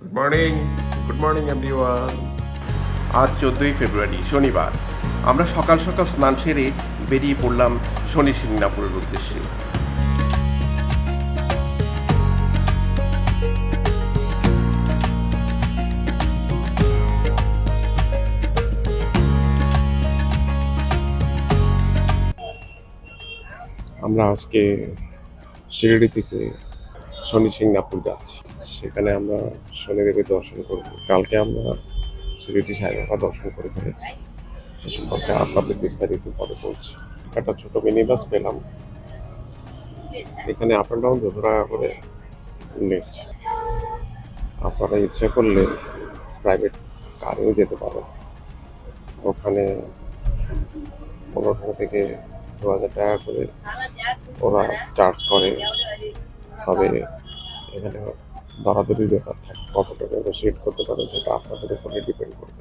Good morning everyone. আজ 14ই ফেব্রুয়ারি শনিবার। আমরা সকাল সকাল স্নান সেরে বেরিয়ে পড়লাম শনি সিংনাপুরের উদ্দেশ্যে। আমরা আজকে শিরডি থেকে শনি সিংনাপুর যাচ্ছি। সেখানে আমরা শনিদেবের দর্শন করব। কালকে আমরা শিরডি সাই বাবা দর্শন করে ফেলেছি। সে সম্পর্কে আপনাদের বিস্তারিত পরে বলছি। একটা ছোট মিনি বাস পেলাম। এখানে আপ অ্যান্ড ডাউন 200 টাকা করে নিচ্ছে। আপনারা ইচ্ছা করলে প্রাইভেট কারেও যেতে পারেন। ওখানে 1500 থেকে 2000 টাকা করে ওরা চার্জ করে। তবে এখানে দরাদরির ব্যাপার থাকে, কত টাকা সিট করতে পারেন সেটা আপনাদের উপরে ডিপেন্ড করবে।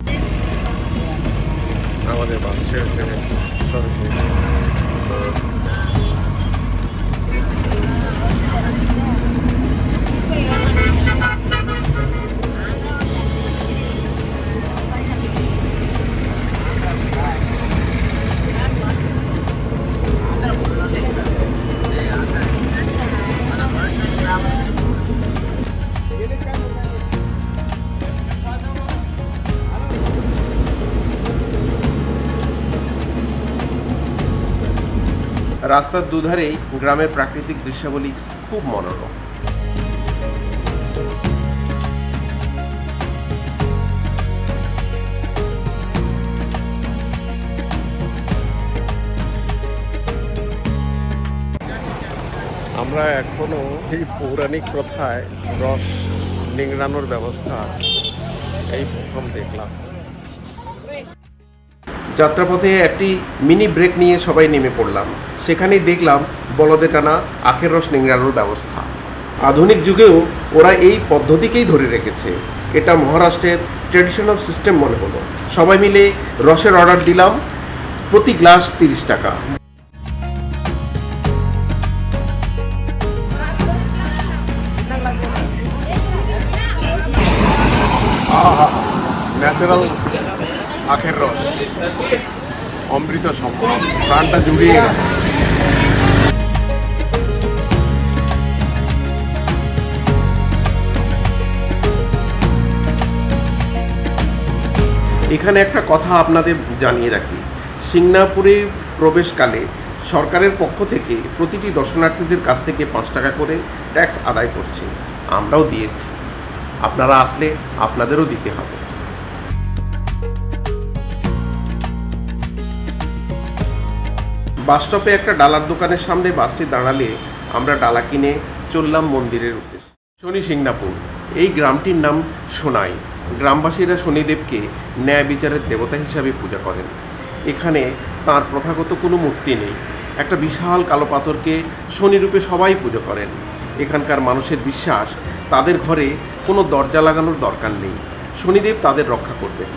আমাদের বাস ছেড়েছে সরাসরি। রাস্তার দুধারেই গ্রামের প্রাকৃতিক দৃশ্যাবলী খুব মনোরম। আমরা এখনো এই পৌরাণিক প্রথায় রস নিংড়ানোর ব্যবস্থা এই প্রথম দেখলাম। যাত্রাপথে একটি মিনি ব্রেক নিয়ে সবাই নেমে পড়লাম। সেখানেই দেখলাম বলদে টানা আখের রস নিংড়ানোর ব্যবস্থা। আধুনিক যুগেও ওরা এই পদ্ধতিকেই ধরে রেখেছে। এটা মহারাষ্ট্রের ট্র্যাডিশনাল সিস্টেম মনে হলো। সবাই মিলে রসের অর্ডার দিলাম, প্রতি গ্লাস 30 টাকা। ন্যাচারাল আখের রস, অমৃত সম্পদ, প্রাণটা জুড়িয়ে গেল। এখানে একটা কথা আপনাদের জানিয়ে রাখি, সিংনাপুরে প্রবেশকালে সরকারের পক্ষ থেকে প্রতিটি দর্শনার্থীদের কাছ থেকে 5 টাকা করে ট্যাক্স আদায় করছে। আমরাও দিয়েছি, আপনারা আসলে আপনাদেরও দিতে হবে। বাসস্টপে একটা ডালার দোকানের সামনে বাসটি দাঁড়ালে আমরা ডালা কিনে চললাম মন্দিরের উদ্দেশ্যে। শনি সিংনাপুর, এই গ্রামটির নাম সোনাই। গ্রামবাসীরা শনিদেবকে ন্যায় বিচারের দেবতা হিসাবে পূজা করেন। এখানে তাঁর প্রথাগত কোনো মূর্তি নেই। একটা বিশাল কালো পাথরকে শনিরূপে সবাই পুজো করেন। এখানকার মানুষের বিশ্বাস, তাদের ঘরে কোনো দরজা লাগানোর দরকার নেই, শনিদেব তাদের রক্ষা করবেন।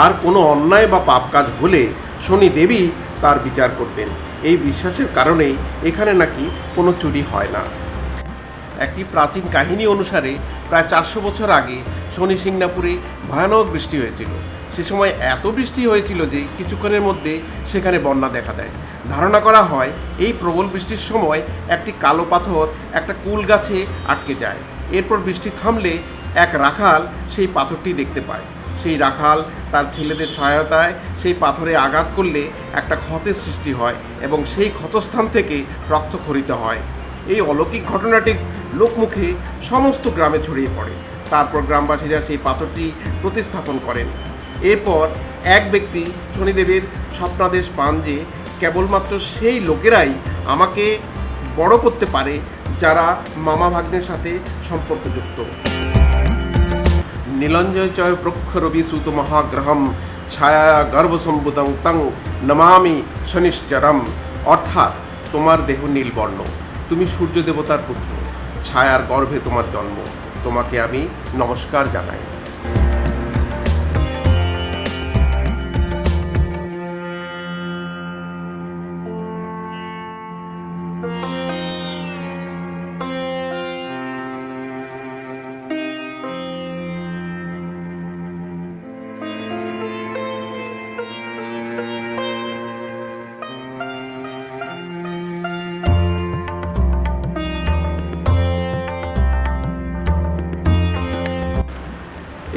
আর কোনো অন্যায় বা পাপ কাজ হলে শনিদেবই তার বিচার করবেন। এই বিশ্বাসের কারণেই এখানে নাকি কোনো চুরি হয় না। একটি প্রাচীন কাহিনী অনুসারে প্রায় 400 বছর আগে শনি সিংনাপুরে ভয়ানক বৃষ্টি হয়েছিল। সে সময় এত বৃষ্টি হয়েছিল যে কিছুক্ষণের মধ্যে সেখানে বন্যা দেখা দেয়। ধারণা করা হয় এই প্রবল বৃষ্টির সময় একটি কালো পাথর একটা কুল গাছে আটকে যায়। এরপর বৃষ্টি থামলে এক রাখাল সেই পাথরটি দেখতে পায়। সেই রাখাল তার ছেলেদের সহায়তায় সেই পাথরে আঘাত করলে একটা ক্ষতের সৃষ্টি হয় এবং সেই ক্ষতস্থান থেকে রক্তক্ষরিত হয়। এই অলৌকিক ঘটনাটি লোকমুখে সমস্ত গ্রামে ছড়িয়ে পড়ে। তারপর গ্রামবাসীরা সেই পাথরটি প্রতিস্থাপন করেন। এরপর এক ব্যক্তি শনিদেবের স্বপ্নাদেশ পান যে কেবলমাত্র সেই লোকেরাই আমাকে বড় করতে পারে যারা মামা ভাগ্নের সাথে সম্পর্কযুক্ত। নীলঞ্জয় চয় প্রক্ষরবি সুত মহাগ্রহম ছায়া গর্ভসম্ভূতং তং নমামি শনিশ্চরম। অর্থাৎ তোমার দেহ নীলবর্ণ, তুমি সূর্য দেবতার পুত্র, ছায়ার গর্ভে তোমার জন্ম, তোমাকে আমি নমস্কার জানাই।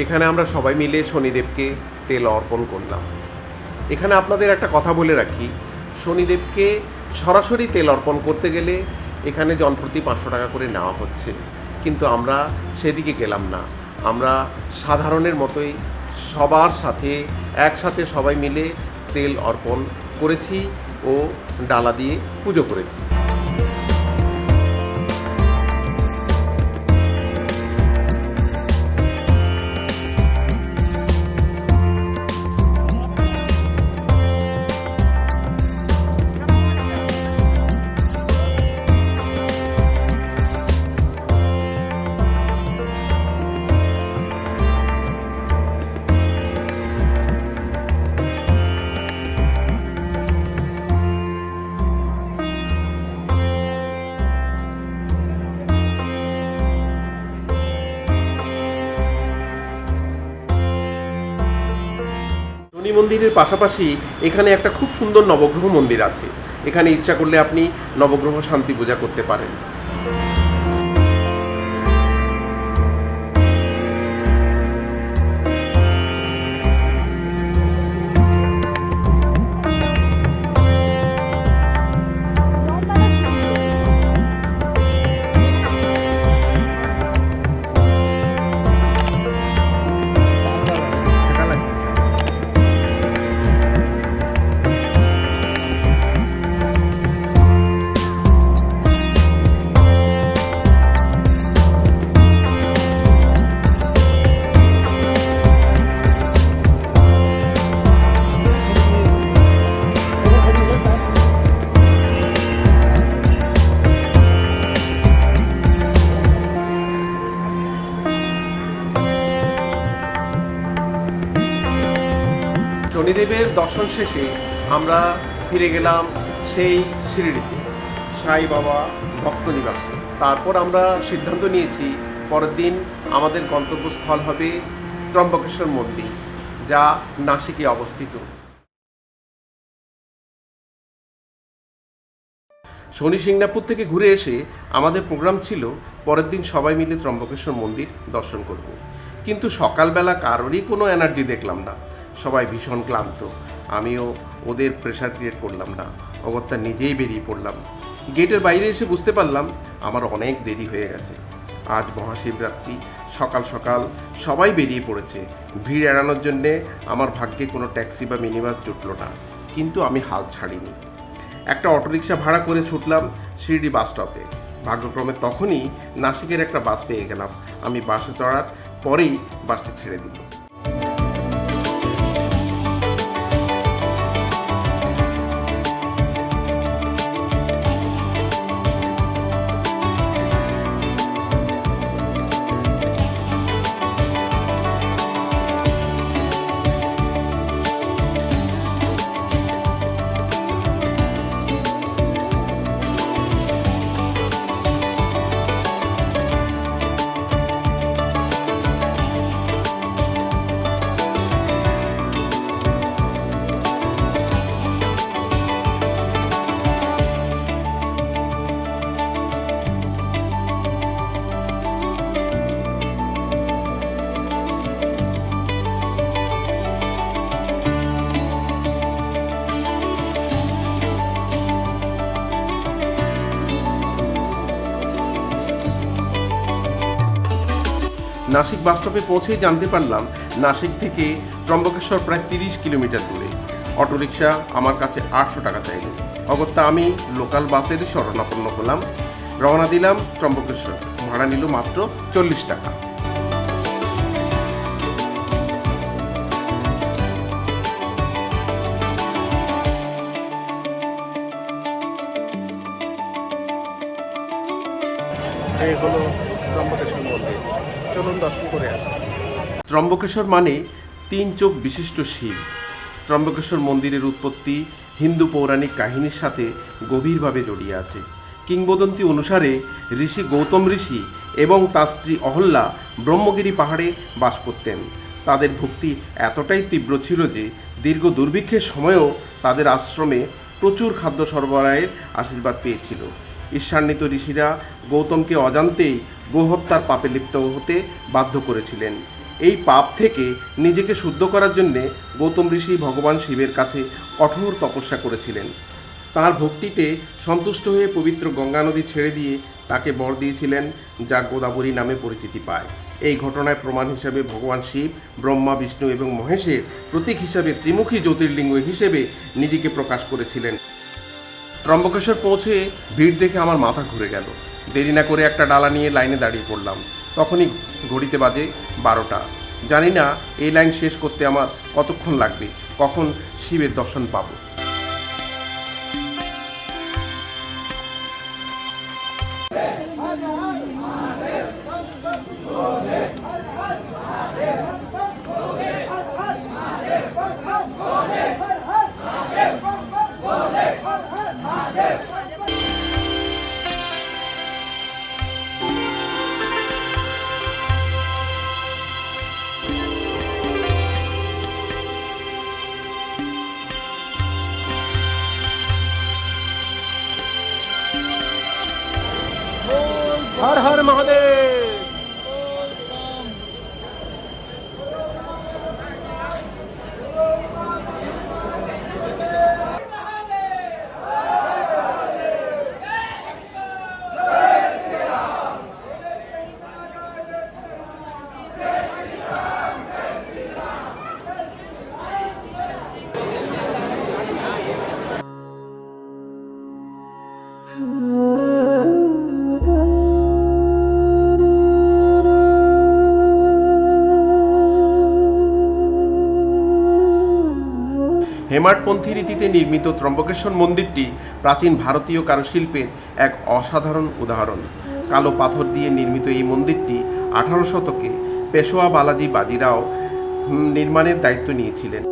এখানে আমরা সবাই মিলে শনিদেবকে তেল অর্পণ করলাম। এখানে আপনাদের একটা কথা বলে রাখি, শনিদেবকে সরাসরি তেল অর্পণ করতে গেলে এখানে জনপ্রতি 500 টাকা করে নেওয়া হচ্ছে, কিন্তু আমরা সেদিকে গেলাম না। আমরা সাধারণের মতোই সবার সাথে একসাথে সবাই মিলে তেল অর্পণ করেছি ও ডালা দিয়ে পুজো করেছি। শনি মন্দিরের পাশাপাশি এখানে একটা খুব সুন্দর নবগ্রহ মন্দির আছে। এখানে ইচ্ছা করলে আপনি নবগ্রহ শান্তি পূজা করতে পারেন। শনিদেবের দর্শন শেষে আমরা ফিরে গেলাম সেই শিরডিতে, সাই বাবা ভক্ত নিবাসে। তারপর আমরা সিদ্ধান্ত নিয়েছি পরের দিন আমাদের গন্তব্যস্থল হবে ত্রম্বকেশ্বর মন্দির, যা নাসিকে অবস্থিত। শনি সিংনাপুর থেকে ঘুরে এসে আমাদের প্রোগ্রাম ছিল পরের দিন সবাই মিলে ত্রম্বকেশ্বর মন্দির দর্শন করব, কিন্তু সকালবেলা কারোরই কোনো এনার্জি দেখলাম না। সবাই ভীষণ ক্লান্ত। আমিও ওদের প্রেশার ক্রিয়েট করলাম না, অগত্যা নিজেই বেরিয়ে পড়লাম। গেটের বাইরে এসে বুঝতে পারলাম আমার অনেক দেরি হয়ে গেছে। আজ মহাশিবরাত্রি, সকাল সকাল সবাই বেরিয়ে পড়েছে। ভিড় এড়ানোর জন্যে আমার ভাগ্যে কোনো ট্যাক্সি বা মিনিবাস জুটল না, কিন্তু আমি হাল ছাড়িনি। একটা অটোরিকশা ভাড়া করে ছুটলাম শিরডি বাস স্টপে। ভাগ্যক্রমে তখনই নাসিকের একটা বাস পেয়ে গেলাম। আমি বাসে চড়ার পরেই বাসটা ছেড়ে দিল। নাসিক বাসস্টপে পৌঁছেই জানতে পারলাম নাসিক থেকে ত্রম্বকেশ্বর প্রায় 30 কিলোমিটার দূরে। অটোরিকশা আমার কাছে 800 টাকা চাইল। অগত্যা আমি লোকাল বাসেরই শরণাপন্ন হলাম। রওনা দিলাম ত্রম্বকেশ্বর। ভাড়া নিল মাত্র 40 টাকা। এই হলো ত্রম্বকেশ্বর মন্দির, চলুন দর্শন করে আসি। ত্রম্বকেশ্বর মানে 3 চোখ বিশিষ্ট শিব। ত্রম্বকেশ্বর মন্দিরের উৎপত্তি হিন্দু পৌরাণিক কাহিনীর সাথে গভীরভাবে জড়িয়ে আছে। কিংবদন্তি অনুসারে ঋষি গৌতম ঋষি এবং তার স্ত্রী অহল্যা ব্রহ্মগিরি পাহাড়ে বাস করতেন। তাদের ভক্তি এতটাই তীব্র ছিল যে দীর্ঘ দুর্ভিক্ষের সময়েও তাদের আশ্রমে প্রচুর খাদ্য সরবরাহের আশীর্বাদ পেয়েছিল। ঈর্ষান্বিত ঋষিরা গৌতমকে অজান্তেই গোহত্যার পাপে লিপ্ত হতে বাধ্য করেছিলেন। এই পাপ থেকে নিজেকে শুদ্ধ করার জন্যে গৌতম ঋষি ভগবান শিবের কাছে কঠোর তপস্যা করেছিলেন। তাঁর ভক্তিতে সন্তুষ্ট হয়ে পবিত্র গঙ্গা নদী ছেড়ে দিয়ে তাকে বর দিয়েছিলেন, যা গোদাবরী নামে পরিচিতি পায়। এই ঘটনায় প্রমাণ হিসাবে ভগবান শিব ব্রহ্মা, বিষ্ণু এবং মহেশের প্রতীক হিসাবে ত্রিমুখী জ্যোতির্লিঙ্গ হিসেবে নিজেকে প্রকাশ করেছিলেন। ত্রম্বকেশ্বর পৌঁছে ভিড় দেখে আমার মাথা ঘুরে গেল। দেরি না করে একটা ডালা নিয়ে লাইনে দাঁড়িয়ে পড়লাম। তখনই ঘড়িতে বাজে 12টা। জানি না এই লাইন শেষ করতে আমার কতক্ষণ লাগবে, কখন শিবের দর্শন পাবো। হর হর মহাদেব। হেমাডপন্থী রীতিতে নির্মিত ত্রম্বকেশ্বর মন্দিরটি প্রাচীন ভারতীয় কারুশিল্পের এক অসাধারণ উদাহরণ। কালো পাথর দিয়ে নির্মিত এই মন্দিরটি 18 শতকে পেশোয়া বালাজি বাজিরাও নির্মাণের দায়িত্ব নিয়েছিলেন।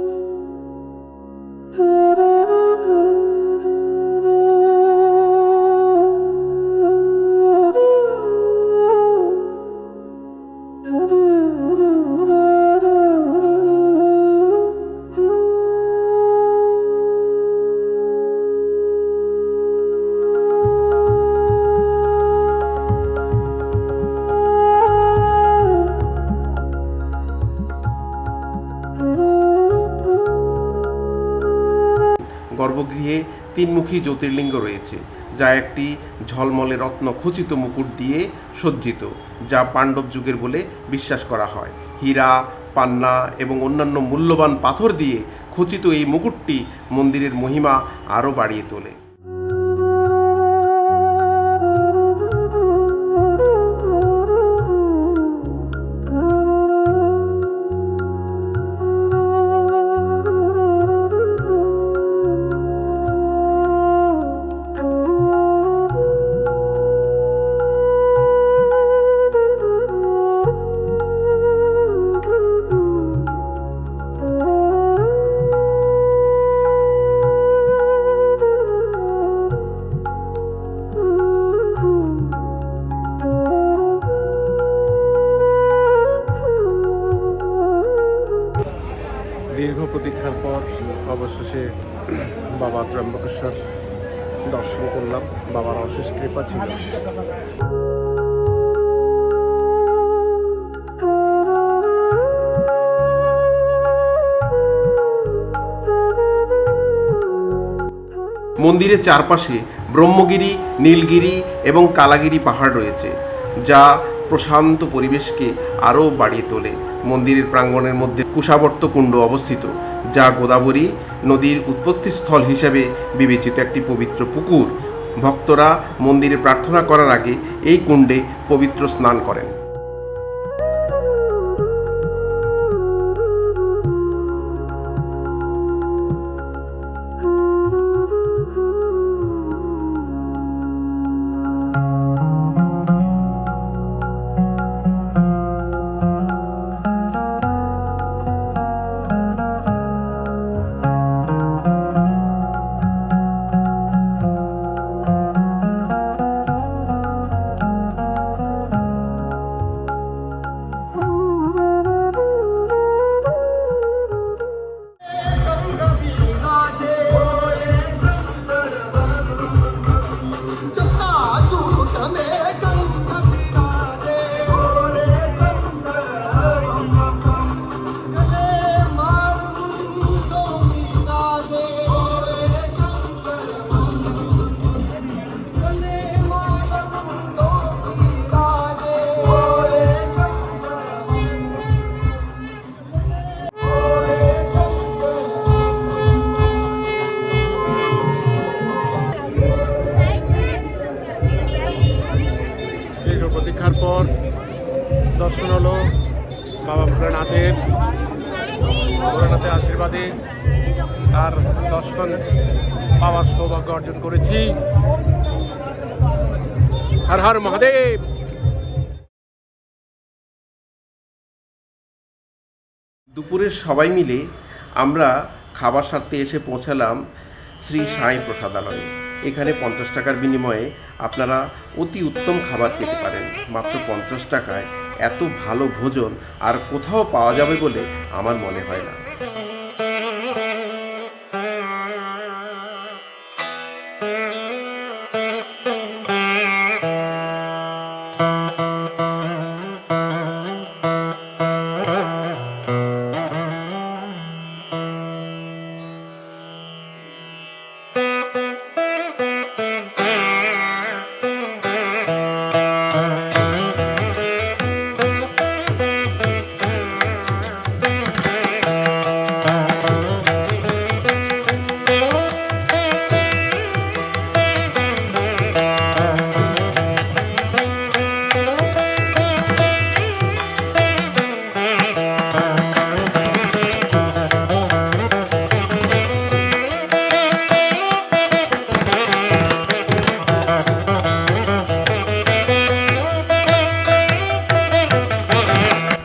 গর্ভগৃহে 3মুখী জ্যোতির্লিঙ্গ রয়েছে, যা একটি ঝলমলে রত্ন খচিত মুকুট দিয়ে সজ্জিত, যা পাণ্ডব যুগের বলে বিশ্বাস করা হয়। হীরা, পান্না এবং অন্যান্য মূল্যবান পাথর দিয়ে খচিত এই মুকুটটি মন্দিরের মহিমা আরও বাড়িয়ে তোলে। দীর্ঘ প্রতীক্ষার পর অবশেষে বাবা ত্রম্বকেশ্বর দর্শন করলাম। বাবার অশেষ কৃপা ছিল। মন্দিরের চারপাশে ব্রহ্মগিরি, নীলগিরি এবং কালাগিরি পাহাড় রয়েছে, যা প্রশান্ত পরিবেশকে আরও বাড়িয়ে তোলে। মন্দিরের প্রাঙ্গণের মধ্যে কুশাবর্ত কুণ্ড অবস্থিত, যা গোদাবরী নদীর উৎপত্তিস্থল হিসেবে বিবেচিত একটি পবিত্র পুকুর। ভক্তরা মন্দিরে প্রার্থনা করার আগে এই কুণ্ডে পবিত্র স্নান করেন। প্রতীক্ষার পর দর্শন হলো বাবা ভোলানাথের আশীর্বাদে তার দর্শন পাওয়ার সৌভাগ্য অর্জন করেছি। হর হর মহাদেব। দুপুরে সবাই মিলে আমরা খাবার সারতে এসে পৌঁছালাম শ্রী সাই প্রসাদালয়ে। এখানে 50 টাকার বিনিময়ে আপনারা অতি উত্তম খাবার খেতে পারেন। মাত্র 50 টাকায় এত ভালো ভোজন আর কোথাও পাওয়া যাবে বলে আমার মনে হয় না।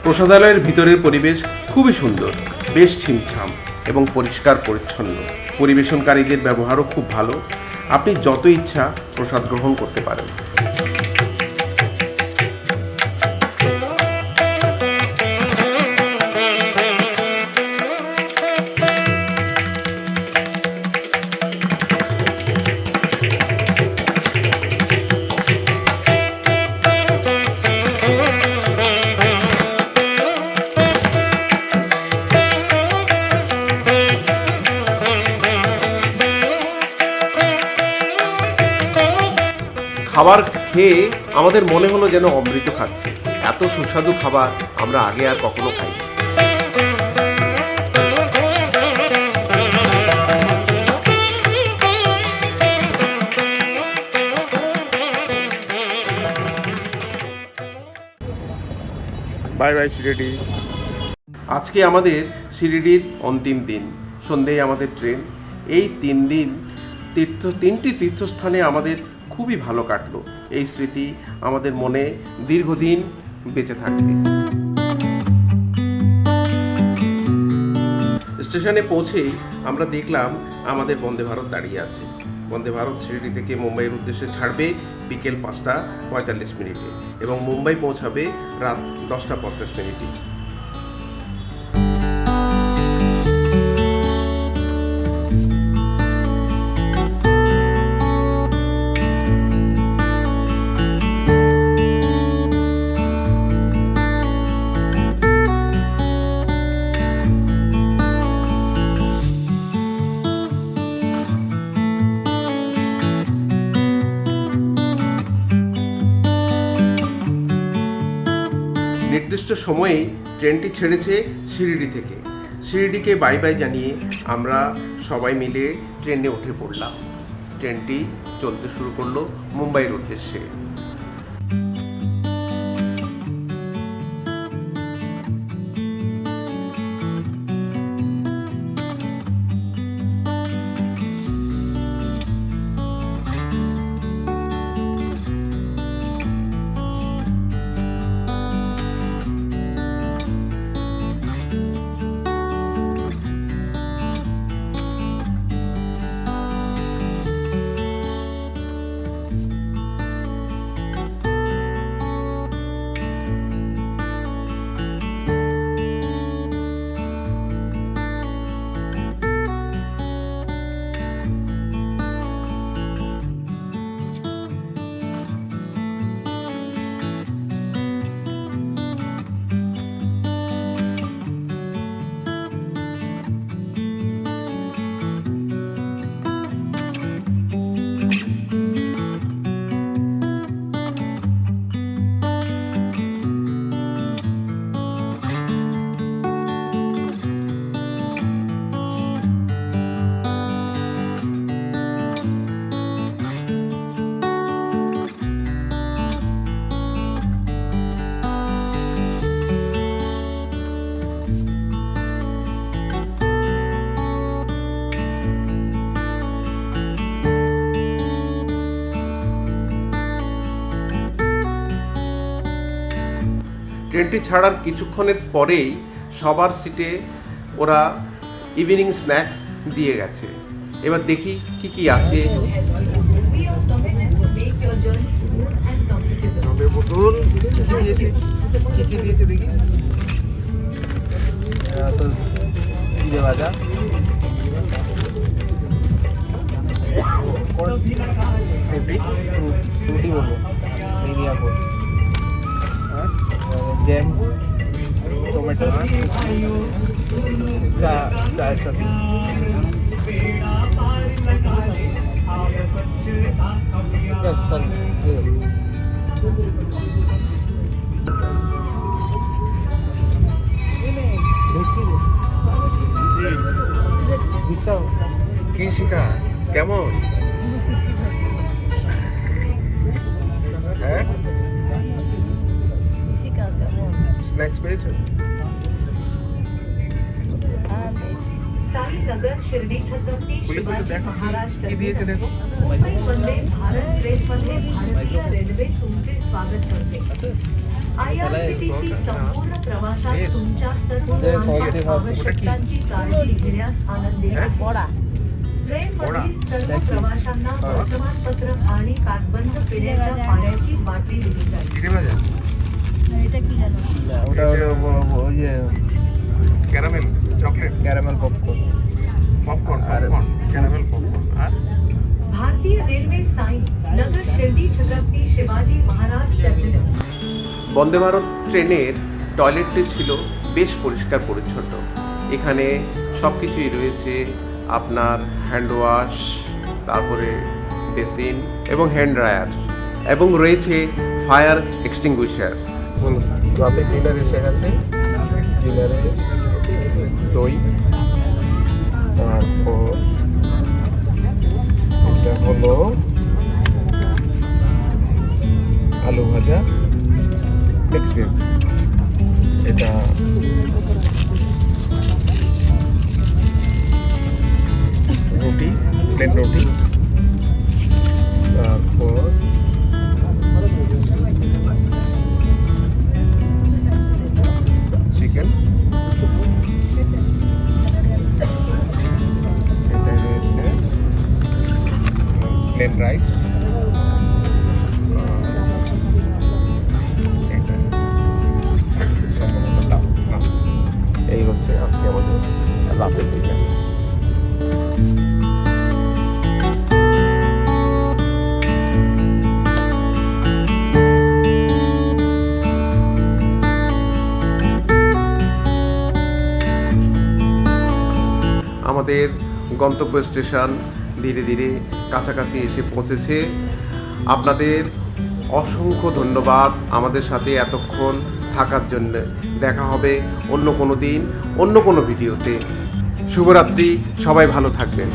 প্রসাদালয়ের ভিতরের পরিবেশ খুবই সুন্দর, বেশ ছিমছাম এবং পরিষ্কার পরিচ্ছন্ন। পরিবেশনকারীদের ব্যবহারও খুব ভালো। আপনি যত ইচ্ছা প্রসাদ গ্রহণ করতে পারেন। খাবার খেয়ে আমাদের মনে হলো যেন অমৃত খাচ্ছি। এত সুস্বাদু খাবার আমরা আগে আর কখনো খাইনি। Bye bye Shirdi. আজকে আমাদের শিরিডির অন্তিম দিন। সন্ধ্যেয় আমাদের ট্রেন। এই 3 দিন তিনটি তীর্থস্থানে আমাদের খুবই ভালো কাটলো। এই স্মৃতি আমাদের মনে দীর্ঘদিন বেঁচে থাকবে। স্টেশনে পৌঁছেই আমরা দেখলাম আমাদের বন্দে ভারত দাঁড়িয়ে আছে। বন্দে ভারত শিরিডি থেকে মুম্বাইয়ের উদ্দেশ্যে ছাড়বে বিকেল 5:45 এবং মুম্বাই পৌঁছাবে রাত 10:50। নির্দিষ্ট সময়ে ট্রেনটি ছেড়েছে শিরিডি থেকে। শিরিডিকে বাই বাই জানিয়ে আমরা সবাই মিলে ট্রেনে উঠে পড়লাম। ট্রেনটি চলতে শুরু করলো মুম্বাইয়ের উদ্দেশ্যে। ট্রেনটি ছাড়ার কিছুক্ষণের পরেই সবার সিটে ওরা ইভিনিং স্ন্যাক্স দিয়ে গেছে। এবার দেখি কি কি আছে। বোতল দিয়েছে, কি দিয়েছে দেখি। তো জিরে ভাজা, রুটি বলবো, মেরিয়াকো, জ্যাম, টমেটো, চায়ের সাথে। কি শিখা কেমন? হ্যাঁ, স্ন্যাক্স পেয়েছো? साईनगर शिर्डी छत्रपति शिवाजी महाराज কি दिएছে দেখো। मुंबई वंदे भारत ट्रेन मध्ये भारतीय रेल्वे तुमचे स्वागत करते। IRCTC संपूर्ण प्रवासात तुमच्या सर्व मानवी आवश्यकतांची काळजी घेण्यास आनंदी आहे। ट्रेन मधील सर्व प्रवाशांना वर्तमानपत्र आणि पॅकबंद पिण्याच्या पाण्याची बाटली दिली जाईल। জিরে ভাজা, ওটা হলো ওই যে caramel, chocolate, caramel popcorn. Popcorn, caramel popcorn. আর भारतीय रेल्वे साई नगर शिर्डी छत्रपति शिवाजी महाराज टर्मिनस। বন্দে ভারত ট্রেনের টয়লেটটি ছিল বেশ পরিষ্কার পরিচ্ছন্ন। এখানে সব কিছুই রয়েছে, আপনার হ্যান্ড ওয়াশ, তারপরে বেসিন এবং হ্যান্ড ড্রায়ার, এবং রয়েছে ফায়ার এক্সটিংগুইশার। রাতে ডিনার এসে গেছে, ডিনারে দই, তারপর এটা হলো আলু ভাজা, মিক্স ভেজ, এটা রুটি, প্লেন রুটি, তারপর চিকেন, এটা রয়েছে প্লেন রাইস, এটা সম্ভবত ডাল। এই হচ্ছে আজকে আমাদের রাতের ডিনার। আমাদের গন্তব্য স্টেশন ধীরে ধীরে কাছাকাছি এসে পৌঁছেছে। আপনাদের অসংখ্য ধন্যবাদ আমাদের সাথে এতক্ষণ থাকার জন্য। দেখা হবে অন্য কোনো দিন, অন্য কোনো ভিডিওতে। শুভরাত্রি, সবাই ভালো থাকবেন।